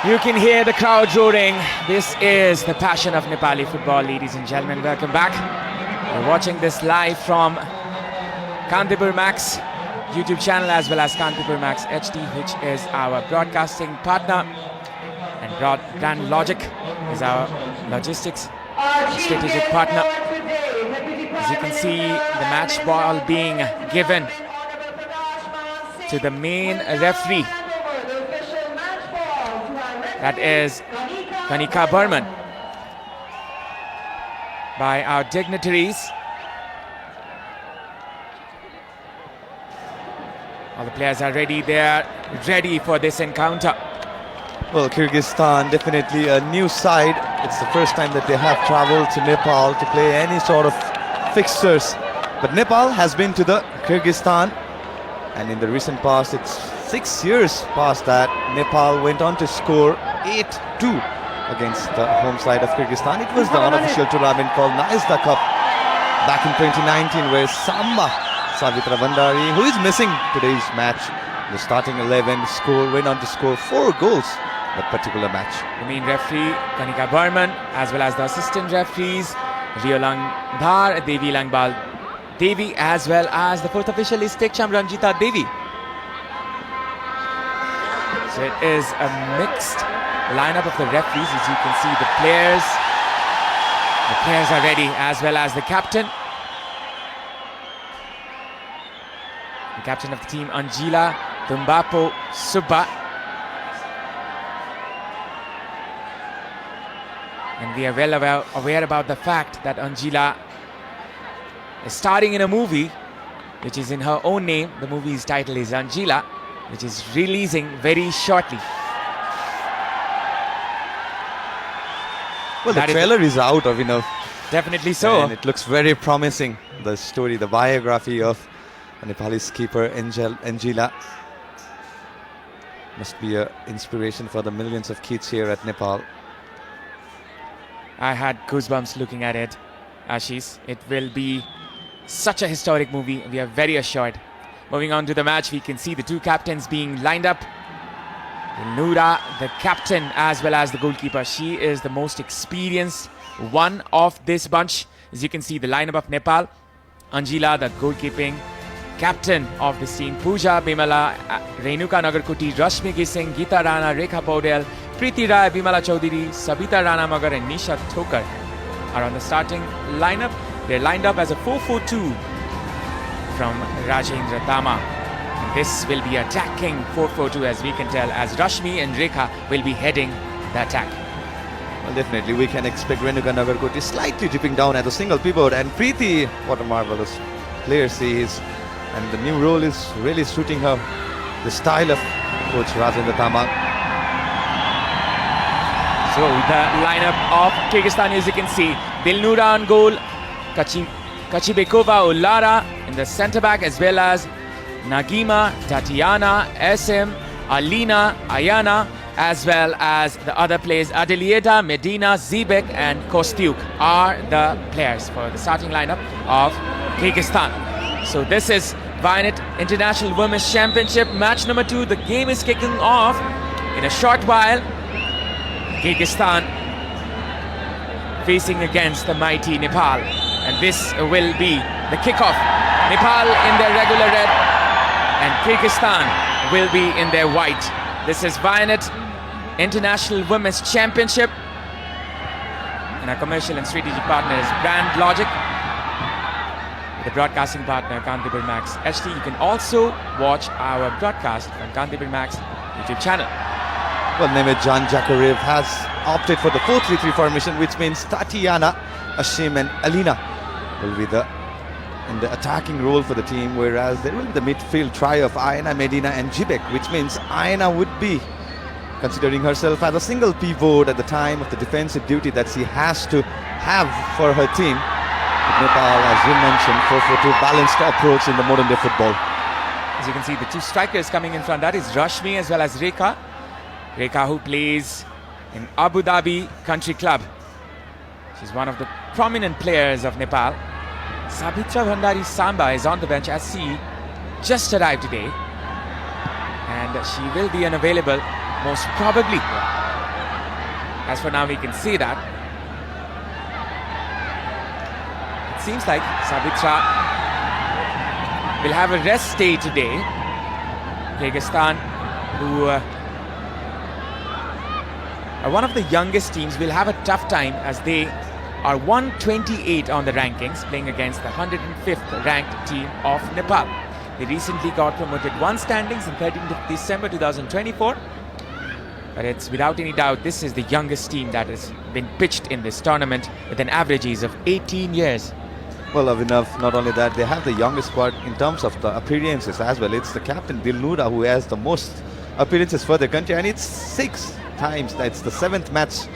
You can hear the crowd roaring. This is the passion of Nepali football, ladies and gentlemen. Welcome back. You're watching this live from Kantipur Max YouTube channel as well as Kantipur Max HD, which is our broadcasting partner, and Brand Logic is our logistics strategic partner. As you can see, the match ball being given to the main referee. That is Kanika Burman by our dignitaries. All the players are ready. They are ready for this encounter. Well, Kyrgyzstan, definitely a new side. It's the first time that they have traveled to Nepal to play any sort of fixtures. But Nepal has been to the Kyrgyzstan, and in the recent past, it's 6 years past that, Nepal went on to score 8-2 against the home side of Kyrgyzstan. It was the unofficial tournament called Naizda Cup back in 2019, where Savitra Bandari, who is missing today's match, the starting 11 went on to score 4 goals that particular match. The main referee Kanika Burman, as well as the assistant referees Rio Langdhar, Devi Langbal Devi, as well as the fourth official is Tekcham Ranjita Devi. So it is a mixed lineup of the referees. As you can see, the players are ready, as well as the captain. The captain of the team, Anjila Tumbapo Subba. And we are well aware about the fact that Anjila is starring in a movie which is in her own name. The movie's title is Anjila, which is releasing very shortly. Well, the trailer is out of Definitely so. And it looks very promising. The story, the biography of Nepali skipper Anjila must be an inspiration for the millions of kids here at Nepal. I had goosebumps looking at it, Ashish. It will be such a historic movie, we are very assured. Moving on to the match, we can see the two captains being lined up. Noora, the captain, as well as the goalkeeper. She is the most experienced one of this bunch. As you can see, the lineup of Nepal. Anjila, the goalkeeping captain of this team. Pooja Bimala, Renuka Nagarkoti, Rashmi Gising, Geeta Rana, Rekha Paudel, Preeti Rai, Bimala Chaudhary, Sabita Rana Magar and Nisha Thokar are on the starting lineup. They're lined up as a 4-4-2 from Rajendra Tama. And this will be attacking 4-4-2, as we can tell, as Rashmi and Rekha will be heading the attack. Well, definitely we can expect Renuka Nagarkoti slightly dipping down at a single pivot, and Preeti, what a marvelous player she is, and the new role is really suiting her, the style of coach Rajendra Tama. So the lineup of Kyrgyzstan, as you can see, Dilnura on goal, Kachibekova Ulara in the centre back, as well as Nagima, Tatiana, SM, Alina, Ayana, as well as the other players, Adelieda, Medina, Zibek and Kostyuk are the players for the starting lineup of Kyrgyzstan. So this is Vinet International Women's Championship match number 2. The game is kicking off in a short while. Kyrgyzstan facing against the mighty Nepal, and this will be the kickoff. Nepal in their regular red and Kyrgyzstan will be in their white. This is Vinet International Women's Championship, and our commercial and strategic partner is Brand Logic. The broadcasting partner Kantipur Max HD. You can also watch our broadcast on Kantipur Max YouTube channel. Well, Nemedjan Jakarev has opted for the 4-3-3 formation, which means Tatiana, Ashim and Alina will be in the attacking role for the team, whereas there will be the midfield trio of Ayana, Medina and Zibek, which means Ayana would be considering herself as a single pivot at the time of the defensive duty that she has to have for her team. But Nepal, as you mentioned, 4-4-2 balanced approach in the modern day football. As you can see, the two strikers coming in front, that is Rashmi as well as Rekha. Rekha, who plays in Abu Dhabi Country Club. She's one of the prominent players of Nepal. Sabitra Bhandari Samba is on the bench as she just arrived today. And she will be unavailable most probably As for now, we can see that. It seems like Sabitra will have a rest day today. Kyrgyzstan, who are one of the youngest teams, will have a tough time as they are 128 on the rankings, playing against the 105th ranked team of Nepal. They recently got promoted one standings in 13th of December 2024. But it's without any doubt, this is the youngest team that has been pitched in this tournament with an average age of 18 years. Well, enough. Not only that, they have the youngest squad in terms of the appearances as well. It's the captain Dilnura who has the most appearances for the country, and it's 6 times. That's the 7th match.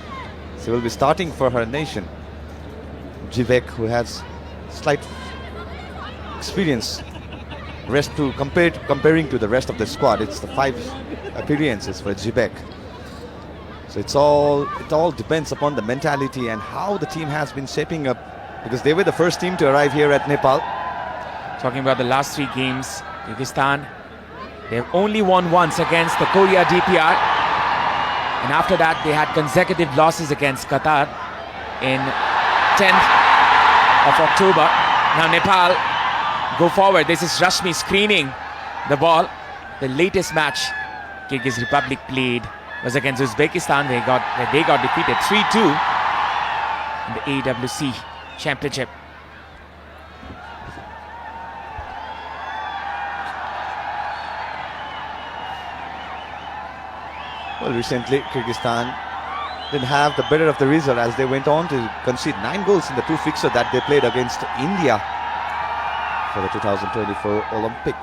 She will be starting for her nation. Jivek, who has slight experience, comparing to the rest of the squad, it's the 5 appearances for Jivek. So it all depends upon the mentality and how the team has been shaping up, because they were the first team to arrive here at Nepal. Talking about the last 3 games, Kyrgyzstan, they've only won once against the Korea DPR, and after that they had consecutive losses against Qatar in 10th of October. Now Nepal go forward. This is Rashmi screening the ball. The latest match Kyrgyz Republic played was against Uzbekistan, where they got defeated 3-2 in the AWC Championship. Well, recently Kyrgyzstan didn't have the better of the result as they went on to concede 9 goals in the 2 fixtures that they played against India for the 2024 Olympic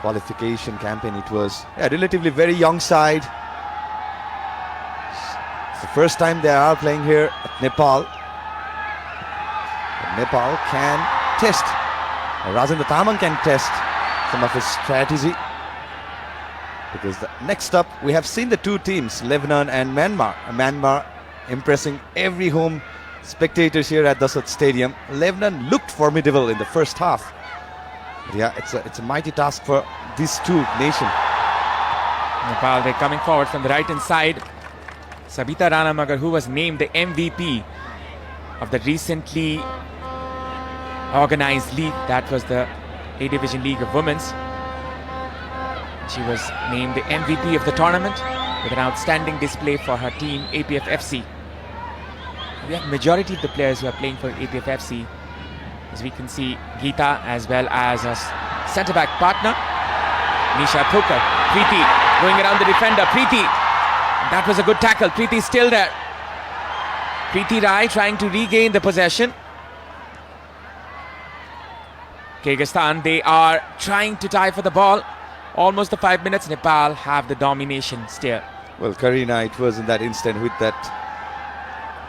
qualification campaign. It was a relatively very young side. It's the first time they are playing here at Nepal. But Nepal can test, or Rajendra Tamang can test some of his strategy, because next up we have seen the 2 teams, Lebanon and Myanmar. Myanmar impressing every home spectators here at Dasat Stadium. Lebanon looked formidable in the first half. But yeah, it's a mighty task for these 2 nations. Nepal, they're coming forward from the right hand side. Sabita Ranamagar, who was named the MVP of the recently organized league, that was the A Division League of Women's. She was named the MVP of the tournament with an outstanding display for her team, APF FC. We have majority of the players who are playing for APF FC. As we can see, Geeta as well as a centre-back partner, Nisha Thokar. Preeti going around the defender. Preeti, that was a good tackle. Preeti still there. Preeti Rai trying to regain the possession. Kyrgyzstan, they are trying to tie for the ball. Almost the 5 minutes, Nepal have the domination still. Well, Karina, it was in that instant with that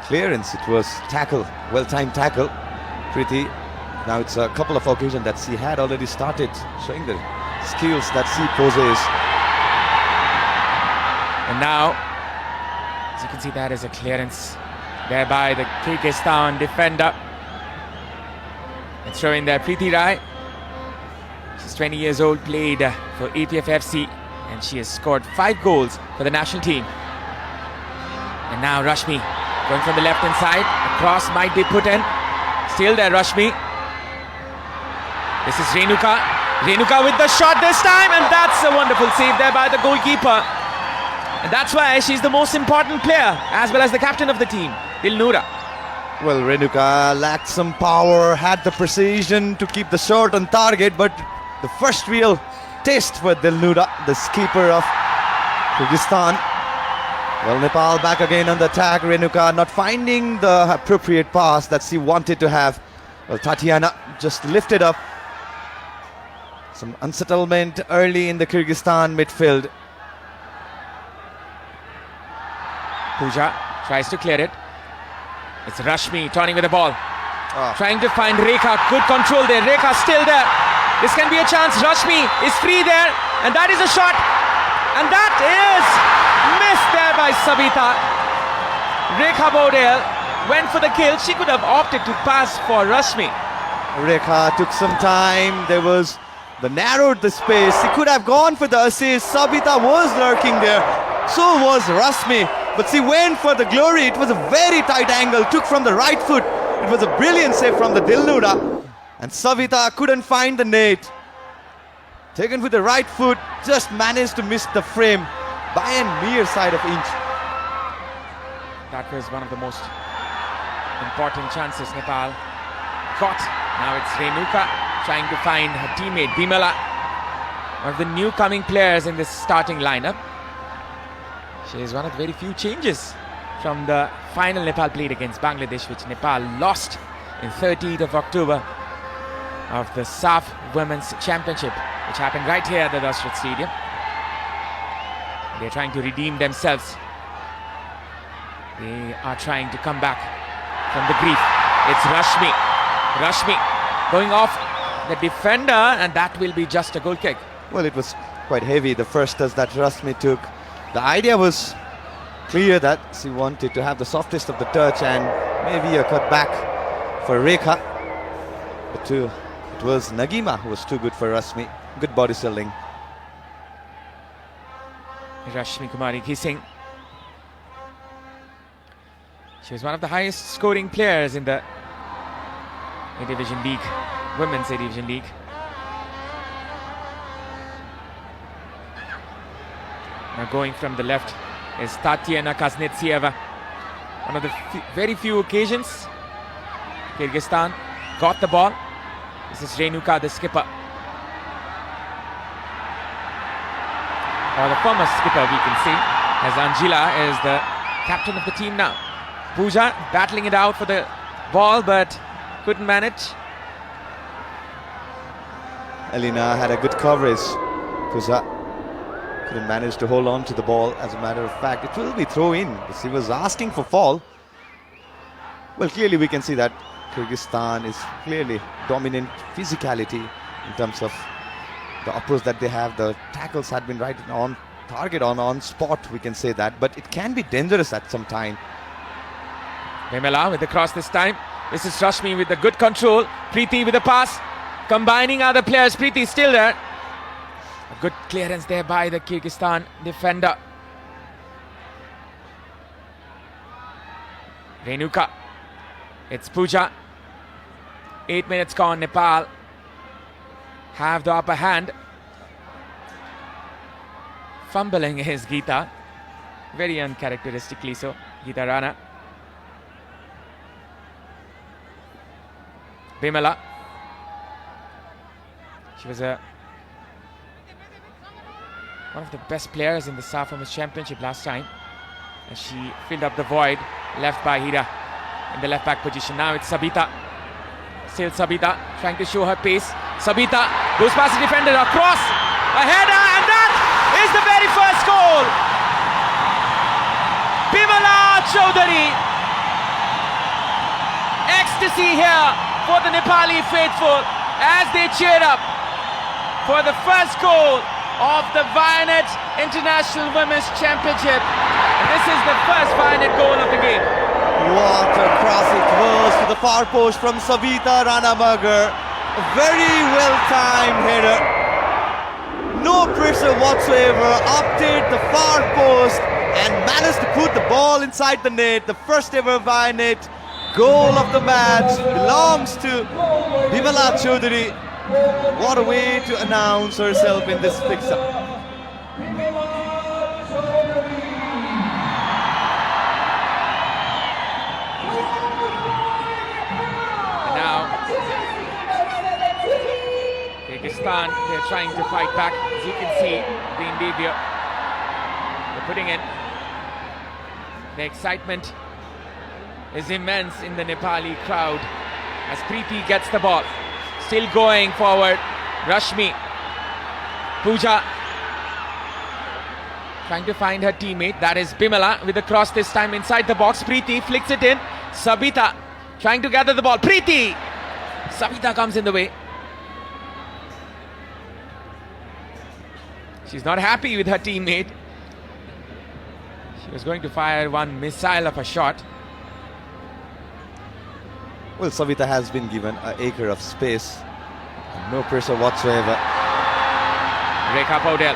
clearance. It was tackle, well-timed tackle. Preeti, now it's a couple of occasions that she had already started showing the skills that she possesses. And now, as you can see, that is a clearance there by the Kyrgyzstan defender. And throwing there, Preeti Rai. She's 20 years old, played for APF FC, and she has scored 5 goals for the national team. And now Rashmi going from the left hand side. A cross might be put in. Still there, Rashmi. This is Renuka. Renuka with the shot this time, and that's a wonderful save there by the goalkeeper. And that's why she's the most important player, as well as the captain of the team, Dilnura. Well, Renuka lacked some power, had the precision to keep the shot on target, but the first real test for Dilnura, the skipper of Kyrgyzstan. Well, Nepal back again on the attack. Renuka not finding the appropriate pass that she wanted to have. Well, Tatiana just lifted up. Some unsettlement early in the Kyrgyzstan midfield. Pooja tries to clear it. It's Rashmi turning with the ball. Trying to find Rekha. Good control there. Rekha still there. This can be a chance. Rashmi is free there. And that is a shot. And that is missed there by Sabita. Rekha Bodel went for the kill. She could have opted to pass for Rashmi. Rekha took some time. They narrowed the space. He could have gone for the assist. Sabita was lurking there. So was Rashmi. But she went for the glory. It was a very tight angle. Took from the right foot. It was a brilliant save from the Dilnuda. And Savita couldn't find the net. Taken with the right foot. Just managed to miss the frame by a mere side of inch. That was one of the most important chances Nepal got. Now it's Renuka trying to find her teammate Bimala, one of the new coming players in this starting lineup. She is one of the very few changes from the final Nepal played against Bangladesh, which Nepal lost in 30th of October of the SAF Women's Championship, which happened right here at the Dashrath Stadium. They're trying to redeem themselves. They are trying to come back from the grief. It's Rashmi. Rashmi going off the defender, and that will be just a goal kick. Well, it was quite heavy, the first touch that Rashmi took. The idea was clear that she wanted to have the softest of the touch and maybe a cut back for Rekha. But it was Nagima who was too good for Rashmi. Good body selling. Rashmi Kumari Kissing. She was one of the highest scoring players in the A-Division League, Women's A-Division League. Now going from the left is Tatiana Kaznetsyeva. One of the very few occasions Kyrgyzstan got the ball. This is Renuka, the skipper. Or the former skipper, we can see, as Anjila is the captain of the team now. Pooja battling it out for the ball, but couldn't manage. Elena had a good coverage. Pooja couldn't manage to hold on to the ball. As a matter of fact, it will be throw in. She was asking for fall. Well, clearly we can see that Kyrgyzstan is clearly dominant physicality in terms of the approach that they have. The tackles had been right on target, on spot, we can say that, but it can be dangerous at some time. Bimala with the cross this time. This is Rashmi with the good control. Preeti with the pass. Combining other players. Preeti still there. A good clearance there by the Kyrgyzstan defender. Renuka. It's Pooja. 8 minutes gone. Nepal have the upper hand. Fumbling is Geeta. Very uncharacteristically so. Geeta Rana. Bimala. She was one of the best players in the SAF Women's Championship last time, and she filled up the void left by Hira in the left back position. Now it's Sabita. Still Sabita trying to show her pace. Sabita goes past the defender, across, a header, and that is the very first goal. Bimala Chaudhary. Ecstasy here for the Nepali faithful as they cheer up for the first goal of the Vianet International Women's Championship. And this is the first Vianet goal of the game. What a cross it was to the far post from Savita Ranamagar. A very well-timed header. No pressure whatsoever. Upped the far post and managed to put the ball inside the net. The first ever Vianet goal of the match belongs to Bimala Chaudhary. What a way to announce herself in this fixture. And now Kyrgyzstan, they're trying to fight back. As you can see, the India, they're putting in. The excitement is immense in the Nepali crowd as Preeti gets the ball. Still going forward, Rashmi. Pooja trying to find her teammate, that is Bimala, with the cross this time inside the box. Preeti flicks it in. Sabita trying to gather the ball. Preeti! Sabita comes in the way. She's not happy with her teammate. She was going to fire one missile of a shot. Well, Savita has been given an acre of space. No pressure whatsoever. Rekha Paudel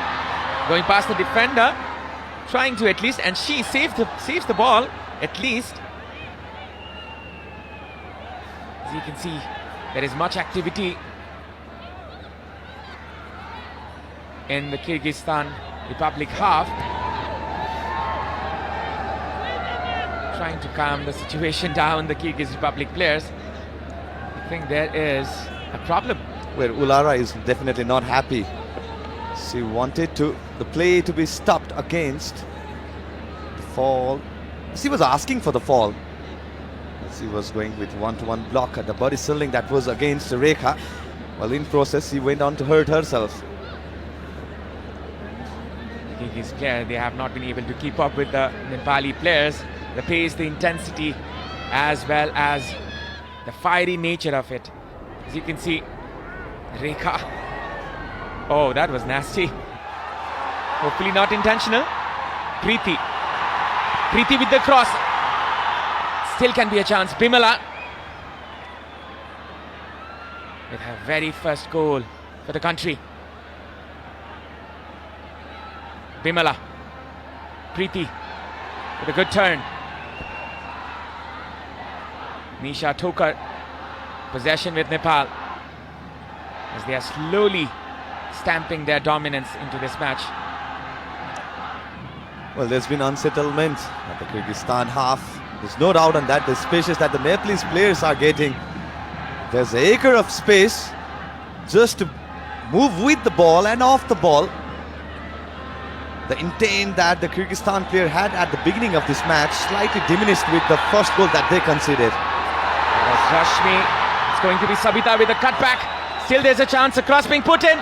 going past the defender. trying to at least, and she saves the ball at least. As you can see, there is much activity in the Kyrgyzstan Republic half, trying to calm the situation down, the Kyrgyz Republic players. I think there is a problem. Where Ulara is definitely not happy. She wanted the play to be stopped against the fall. She was asking for the fall. She was going with one-to-one block at the body ceiling that was against Rekha. Well, in process, she went on to hurt herself. The Kyrgyz player, they have not been able to keep up with the Nepali players. The pace, the intensity, as well as the fiery nature of it. As you can see, Rekha. Oh, that was nasty. Hopefully not intentional. Preeti. Preeti with the cross. Still can be a chance. Bimala with her very first goal for the country. Bimala. Preeti with a good turn. Nisha Thokar. Possession with Nepal, as they are slowly stamping their dominance into this match. Well, there's been unsettlement at the Kyrgyzstan half. There's no doubt on that. The spaces that the Nepalese players are getting. There's an acre of space just to move with the ball and off the ball. The intent that the Kyrgyzstan player had at the beginning of this match slightly diminished with the first goal that they conceded. Rashmi. It's going to be Sabita with a cutback. Still there's a chance, a cross being put in.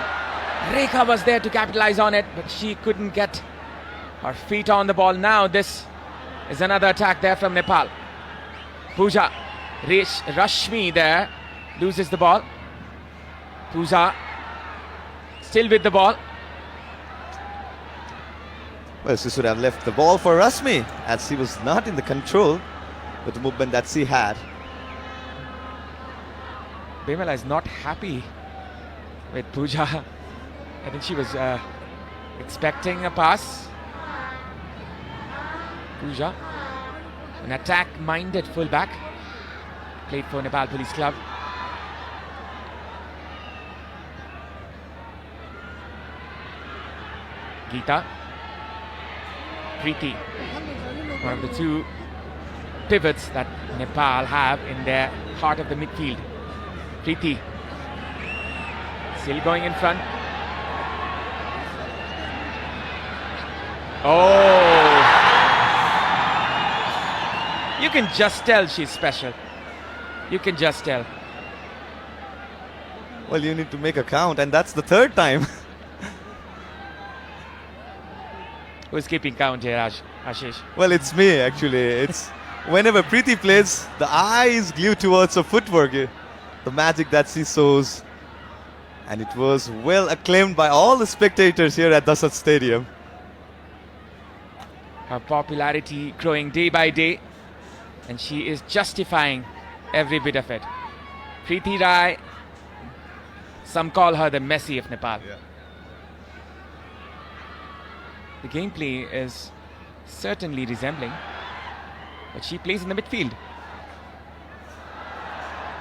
Rekha was there to capitalize on it, but she couldn't get her feet on the ball. Now this is another attack there from Nepal. Pooja. Rashmi there loses the ball. Pooja still with the ball. Well, she should have left the ball for Rashmi, as she was not in the control with the movement that she had. Bimala is not happy with Pooja. I think she was expecting a pass. Pooja, an attack-minded fullback, played for Nepal Police Club. Geeta. Preeti, one of the two pivots that Nepal have in their heart of the midfield. Preeti, still going in front. Oh! You can just tell she's special. You can just tell. Well, you need to make a count, and that's the third time. Who's keeping count here, Ashish? Well, it's me, actually. It's whenever Preeti plays, the eye is glued towards her footwork, the magic that she shows. And it was well acclaimed by all the spectators here at Dasat Stadium. Her popularity growing day by day, and she is justifying every bit of it. Preeti Rai, some call her the Messi of Nepal. Yeah. The gameplay is certainly resembling, but she plays in the midfield.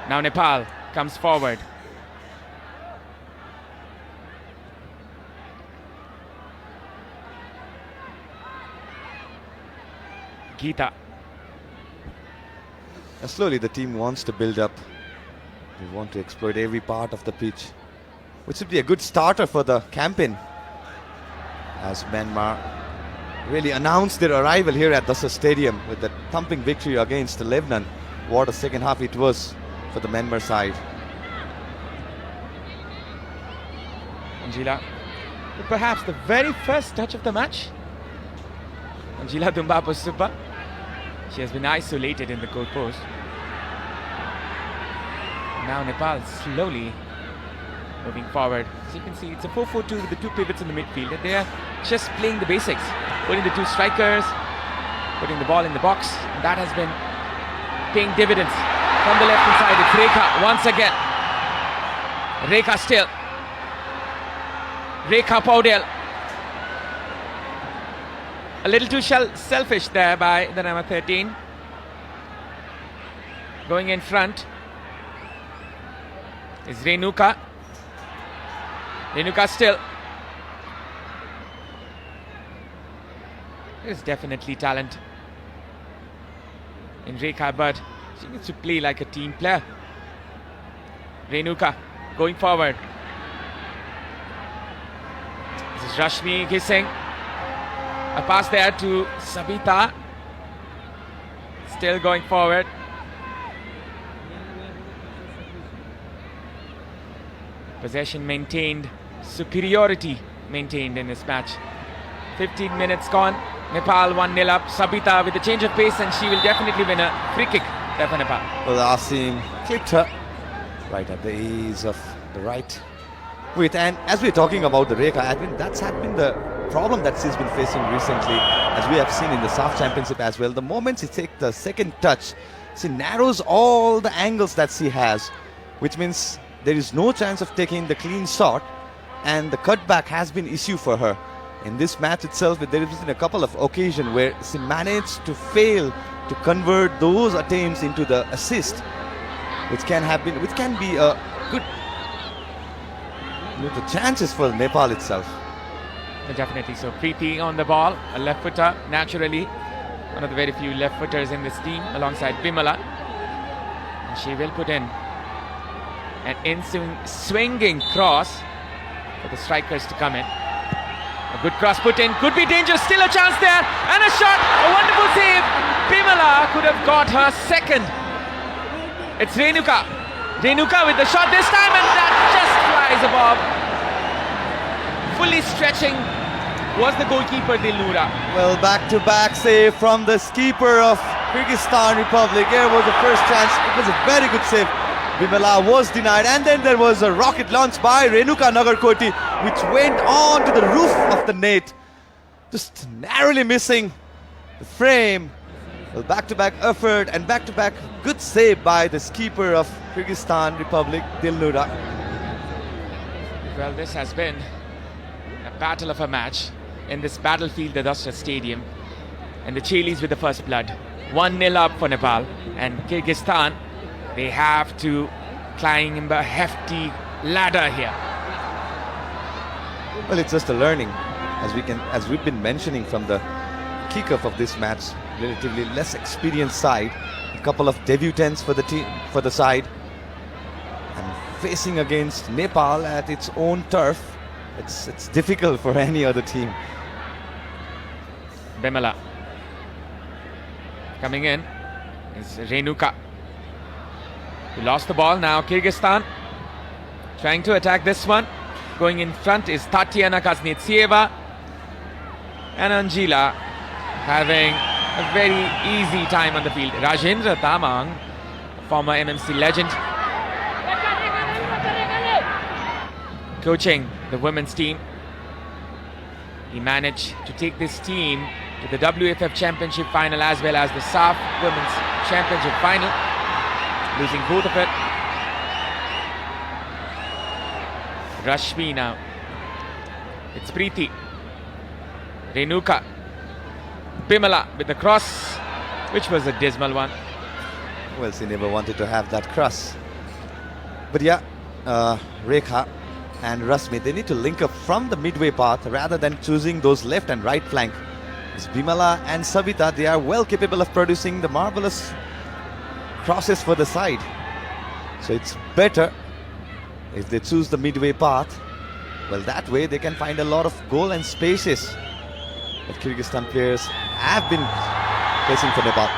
Now Nepal comes forward. Geeta. Slowly the team wants to build up. They want to exploit every part of the pitch, which would be a good starter for the campaign, as Myanmar really announced their arrival here at Dasat Stadium with that thumping victory against Lebanon. What a second half it was for the Myanmar side. Anjila, perhaps the very first touch of the match. Anjila Dumbapo Subba. She has been isolated in the goal post. Now Nepal slowly moving forward. As you can see, it's a 4-4-2 with the two pivots in the midfield, and they are just playing the basics, putting the two strikers, putting the ball in the box, and that has been paying dividends. From the left hand side, it's Rekha once again. Rekha still. Rekha Paudel. A little too selfish there by the number 13. Going in front is Renuka. Renuka still. There's definitely talent in Rekha, but she needs to play like a team player. Renuka going forward. This is Rashmi kissing. A pass there to Sabita. Still going forward. Possession maintained, superiority maintained in this match. 15 minutes gone. Nepal 1-0 up. Sabita with a change of pace, and she will definitely win a free kick there for Nepal. Well, Asim clicked her right at the ease of the right. And as we're talking about the Rekha, I mean, that's had been the problem that she's been facing recently, as we have seen in the SAF Championship as well. The moment she takes the second touch, she narrows all the angles that she has, which means there is no chance of taking the clean shot, and the cutback has been issue for her. In this match itself, there has been a couple of occasions where she managed to fail to convert those attempts into the assist, which can be a good, the chances for Nepal itself. Definitely so. Preeti on the ball, a left footer, naturally one of the very few left footers in this team, alongside Bimala, and she will put in an swinging cross for the strikers to come in. A good cross put in, could be dangerous, still a chance there, and a shot, a wonderful save. Bimala could have got her second. It's Renuka. Renuka with the shot this time, and that just flies above. Fully stretching was the goalkeeper Dilnura. Well, back-to-back save from the skipper of Kyrgyzstan Republic. Here was the first chance. It was a very good save. Bimala was denied, and then there was a rocket launch by Renuka Nagarkoti, which went on to the roof of the net, just narrowly missing the frame. Well, back-to-back effort and back-to-back good save by the skipper of Kyrgyzstan Republic, Dilnura. Well, this has been a battle of a match in this battlefield, the Dasra Stadium, and the Chilis with the first blood. 1-0 up for Nepal, and Kyrgyzstan, they have to climb a hefty ladder here. Well, it's just a learning, as we've been mentioning from the kickoff of this match. Relatively less experienced side, a couple of debutants for the team, for the side, and facing against Nepal at its own turf, it's difficult for any other team. Bimala coming in is Renuka. He lost the ball. Now Kyrgyzstan trying to attack this one. Going in front is Tatiana Kaznetsyeva, and Angela having a very easy time on the field. Rajendra Tamang, former MMC legend, coaching the women's team. He managed to take this team to the WFF Championship final as well as the SAF Women's Championship final, losing both of it. Rashmi now. It's Preeti. Renuka. Bimala with the cross, which was a dismal one. Well, she never wanted to have that cross. But yeah, Rekha and Rashmi, they need to link up from the midway path rather than choosing those left and right flank. It's Bimala and Sabita, they are well capable of producing the marvelous crosses for the side. So it's better if they choose the midway path. Well, that way they can find a lot of goal and spaces that Kyrgyzstan players have been facing for Nepal.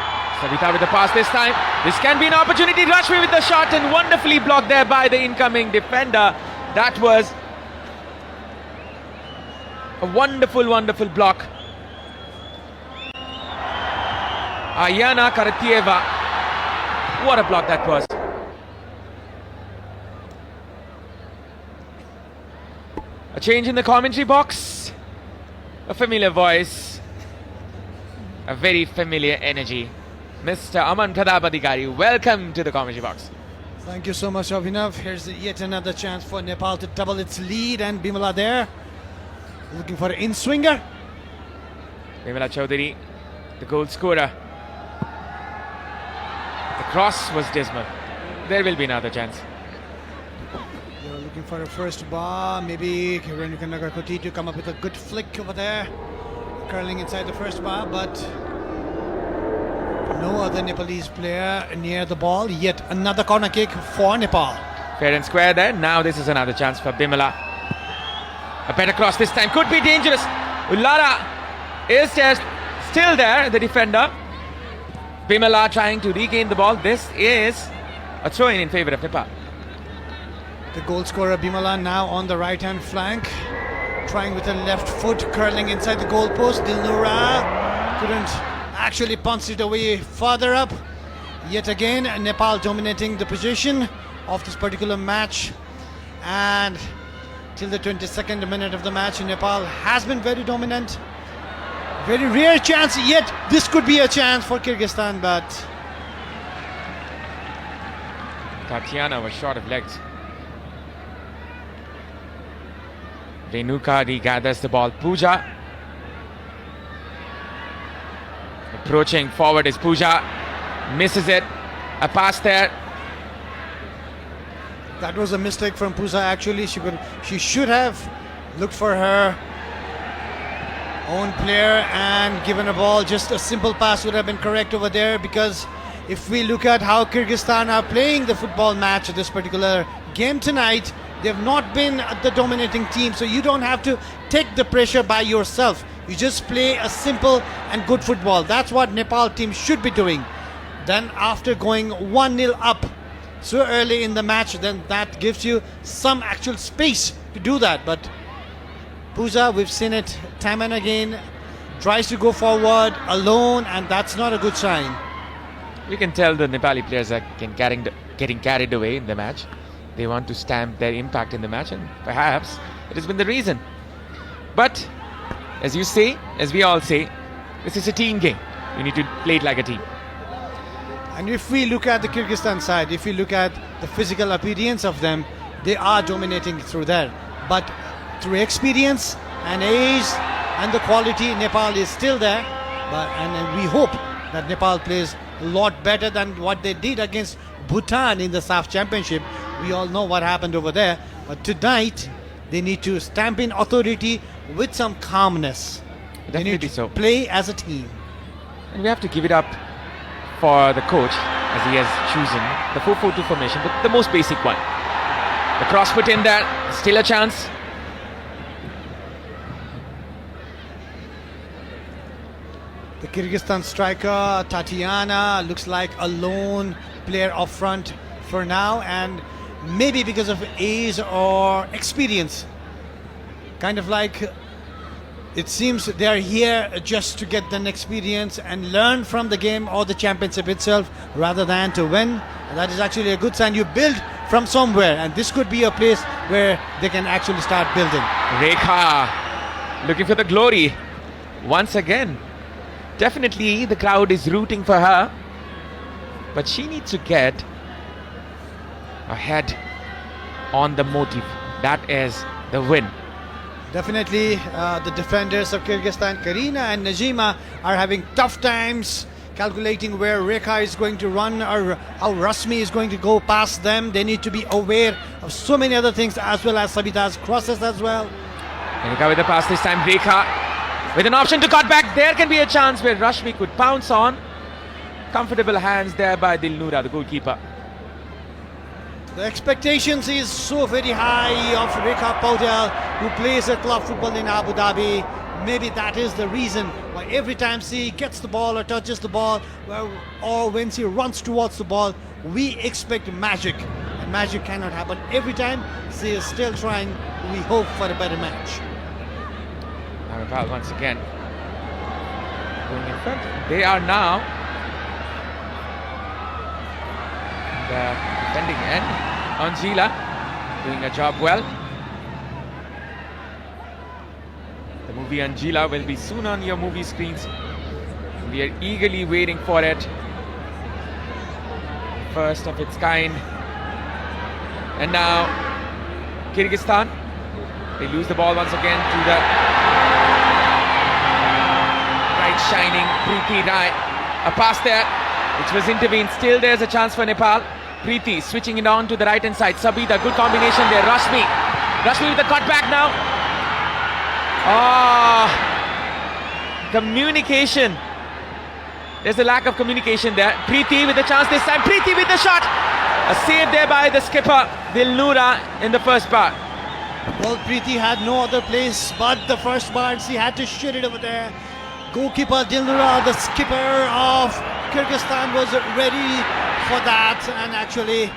Sabita with the pass this time. This can be an opportunity. Rashmi with the shot, and wonderfully blocked there by the incoming defender. That was a wonderful, wonderful block. Ayana Karatieva. What a block that was. A change in the commentary box. A familiar voice. A very familiar energy. Mr. Aman Pradap Adhikari, welcome to the commentary box. Thank you so much, Abhinav. Here's yet another chance for Nepal to double its lead, and Bimala there, looking for an in-swinger. Bimala Chaudhary, the goal scorer. The cross was dismal. There will be another chance. They're looking for a first bar. Maybe Renuka Koti to come up with a good flick over there. Curling inside the first bar, but no other Nepalese player near the ball. Yet another corner kick for Nepal. Fair and square there. Now this is another chance for Bimala. A better cross this time. Could be dangerous. Ullara is just still there, the defender. Bimala trying to regain the ball. This is a throw-in in favour of Nepal. The goal scorer Bimala now on the right hand flank, trying with the left foot, curling inside the goal post. Dilnura couldn't actually punch it away further up. Yet again Nepal dominating the position of this particular match, and till the 22nd minute of the match Nepal has been very dominant. Very rare chance, yet this could be a chance for Kyrgyzstan, but Tatiana was short of legs. Renuka regathers the ball. Pooja approaching forward is Pooja, misses it. A pass there. that was a mistake from Pooja actually. She should have looked for her own player and given a ball. Just a simple pass would have been correct over there, because if we look at how Kyrgyzstan are playing the football match this particular game tonight, they've not been the dominating team, so you don't have to take the pressure by yourself. You just play a simple and good football. That's what Nepal team should be doing. Then after going 1-0 up so early in the match, then that gives you some actual space to do that. But Pooja, we've seen it time and again, tries to go forward alone, and that's not a good sign. We can tell the Nepali players are getting carried away in the match. They want to stamp their impact in the match, and perhaps it has been the reason. But as you say, as we all say, this is a team game. You need to play it like a team. And if we look at the Kyrgyzstan side, if we look at the physical appearance of them, they are dominating through there. But through experience and age and the quality, Nepal is still there. And we hope that Nepal plays a lot better than what they did against Bhutan in the SAF Championship. We all know what happened over there. But tonight, they need to stamp in authority with some calmness. They need to so. play as a team. And we have to give it up for the coach, as he has chosen the 4-4-2 formation, but the most basic one. The cross put in there, still a chance. The Kyrgyzstan striker Tatiana looks like a lone player up front for now, and maybe because of age or experience, kind of like it seems they're here just to get an experience and learn from the game or the championship itself rather than to win. And that is actually a good sign. You build from somewhere, and this could be a place where they can actually start building. Rekha looking for the glory once again. Definitely the crowd is rooting for her, but she needs to get ahead on the motive, that is the win. Definitely the defenders of Kyrgyzstan, Karina and Najima, are having tough times calculating where Rekha is going to run or how Rasmi is going to go past them. They need to be aware of so many other things, as well as Sabita's crosses as well. Rekha with the pass this time. Rekha with an option to cut back. There can be a chance where Rashmi could pounce on. Comfortable hands there by Dilnura, the goalkeeper. The expectations is so very high of Rekha Paudel, who plays a club football in Abu Dhabi. Maybe that is the reason why every time she gets the ball or touches the ball, or when she runs towards the ball, we expect magic. And magic cannot happen every time. She is still trying. We hope for a better match. Nepal once again going in front. They are now the defending end. Anjila doing a job well. The movie Anjila will be soon on your movie screens. We are eagerly waiting for it. First of its kind. And now Kyrgyzstan, they lose the ball once again to the bright shining Preeti Rai. A pass there, which was intervened. Still there's a chance for Nepal. Preeti switching it on to the right hand side. Sabita, good combination there. Rashmi with the cut back now. Communication. There's a lack of communication there. Preeti with the chance this time. Preeti with the shot. A save there by the skipper Dilnura in the first bar. Well, Preeti had no other place but the first bar. She had to shoot it over there. Goalkeeper Dilnura, the skipper of Kyrgyzstan, was ready for that, and actually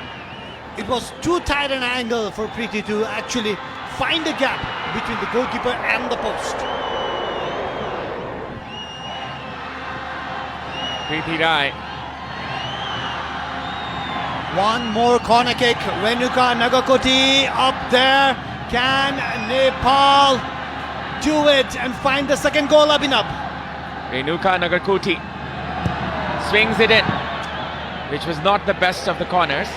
it was too tight an angle for Preeti to actually find a gap between the goalkeeper and the post. Preeti Rai. One more corner kick. Renuka Nagakoti up there. Can Nepal do it and find the second goal, Abhinav? Renuka Nagarkoti swings it in, which was not the best of the corners.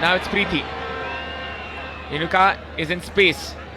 Now it's Preeti. Renuka is in space.